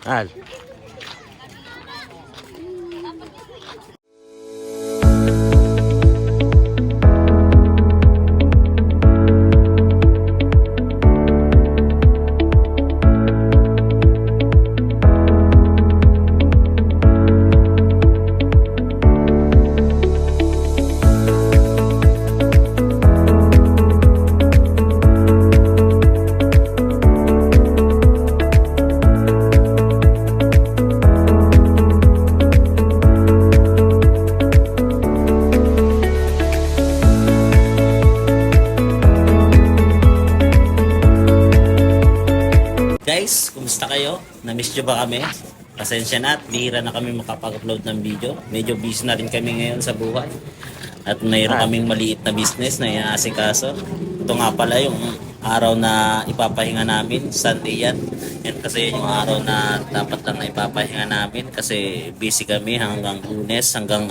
Al. Guys, kumusta kayo? Na-miss nyo ba kami? Pasensya na at bihira na kami makapag-upload ng video. Medyo busy na rin kami ngayon sa buhay. At mayroon kaming maliit na business na inaasikaso. Ito nga pala yung araw na ipapahinga namin. Sunday yan. Yan kasi yung araw na dapat lang na ipapahinga namin. Kasi busy kami hanggang Lunes, hanggang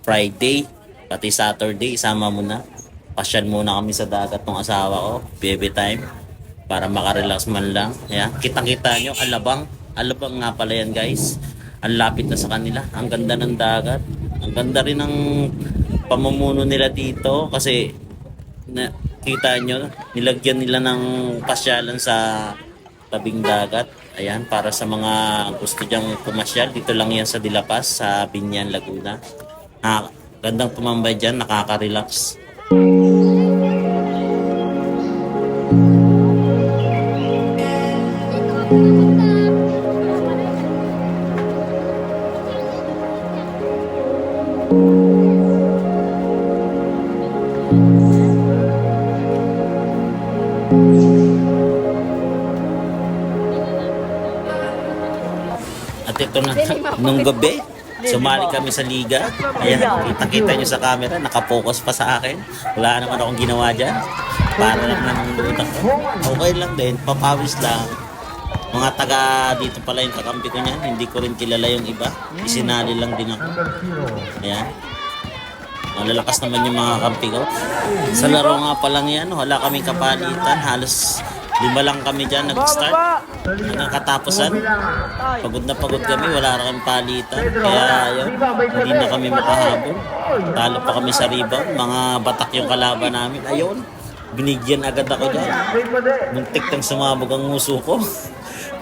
Friday. Pati Saturday, isama mo na. Pasyal muna kami sa dagat ng asawa ko. Baby time. Para makarelax man lang. Yeah. Kitang-kita nyo, Alabang. Alabang nga pala yan, guys. Ang lapit na sa kanila. Ang ganda ng dagat. Ang ganda rin ng pamumuno nila dito. Kasi, kita nyo, nilagyan nila ng pasyalan sa tabing dagat. Ayan, para sa mga gusto dyang pumasyal. Dito lang yan sa Dilapas, sa Binyan, Laguna. Gandang tumambay dyan, nakaka-relax. At ito na, nung gabi, sumali kami sa liga. Ayan, kita-kita nyo sa camera, nakapokus pa sa akin. Wala naman akong ginawa dyan. Para lang nanonood ako. Okay lang din, papawis lang. Mga taga dito pala yung kakampi ko niyan. Hindi ko rin kilala yung iba. Isinali lang din ako. Ayan. Malalakas naman yung mga kampi ko. Sa laro nga pa lang yan, wala kaming kapalitan. Halos 5 lang kami dyan nag-start. Nakatapusan. Pagod na pagod kami, wala na kami palitan. Kaya yun, hindi na kami makahabol. Talo pa kami sa rebound. Mga batak yung kalaban namin. Ayun, binigyan agad ako dyan. Muntik nang sumabog ang nguso ko.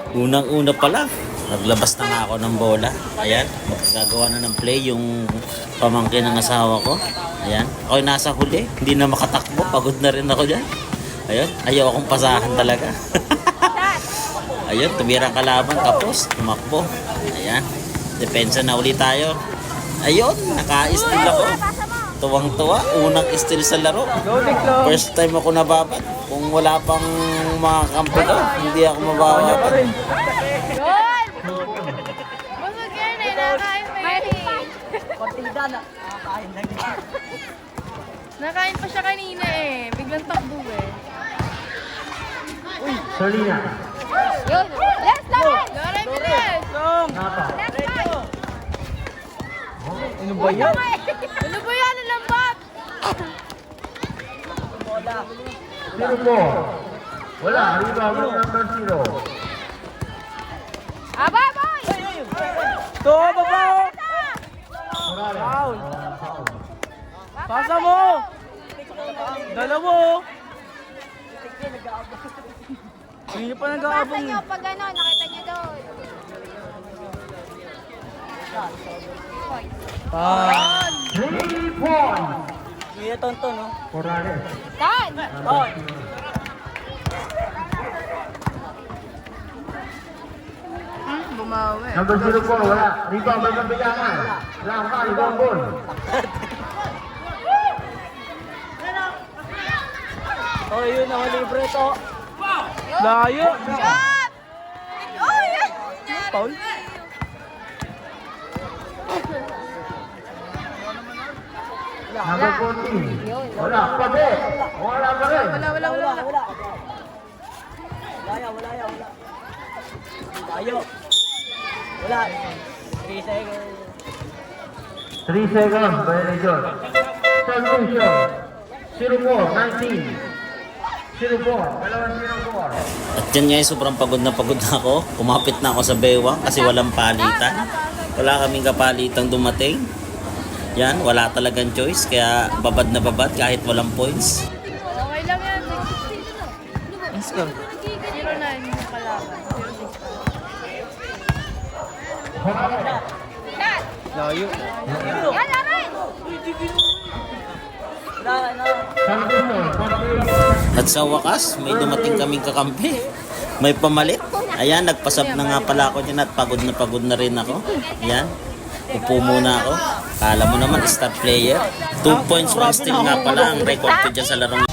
Unang-una pa lang, naglabas na nga ako ng bola. Ayan, magagawa na ng play yung pamangkin ng asawa ko. Ayan, ako'y nasa huli, hindi na makatakbo, pagod na rin ako dyan. Ayun, ayaw akong pasahan talaga. Ayun, tumira kalaban, tapos tumakbo. Ayan, depensa na ulit tayo. Ayun, naka-steal ako. Tuwang-tuwa, unang steal sa laro. First time ako nababat. Kung wala pang mga kampi ko, hindi ako mabababat. Busog yan eh, nakain pa yun eh. Partida na. Nakakain lang niya. Nakain pa siya kanina eh. Biglang takbo eh. Solina. Yun! Let's go! Lore, bilis! Napa. Ano ba yan? Ano ba yan? Ang lambat! Bola. Zero po. Wala. Rebound ng number 0. Aba, boy! To, baba! Morales. Foul. Pasa mo! Dalawa! Hindi pa Pasa nag-aabang. nyo pag ano, nakita nyo doon. Ah! 3 points. Kuya Tonton, no? Morales. Saan? Oh! Bumawi. Number 0 po. Wala. Rebound ng Bilangan. Langka. Rebound ball. Oh, yun ang libre to. Layo! Shot! Oh, yan! Paul? Number 14. Wala. Pabe. Wala pa rin. Wala. Wala. Layo. Wala. 3 seconds. 3 seconds. Violation. Submission. 0 po. 19. At yan guys, sobrang pagod na ako. Kumapit na ako sa bewang kasi walang palitan. Wala kaming kapalitang dumating. Yan, wala talagang choice. Kaya babad na babad kahit walang points. Okay lang yan. Ang score. 0-9 yung kalaban. 0-6. Layo. At sa wakas, may dumating kaming kakampi. May pamalit. Ayan, nagpasab na nga pala ako dyan at pagod na rin ako. Ayan, upo muna ako. Kala mo naman, star player. 2 points, 1 steal nga pala ang record ko dyan sa larong.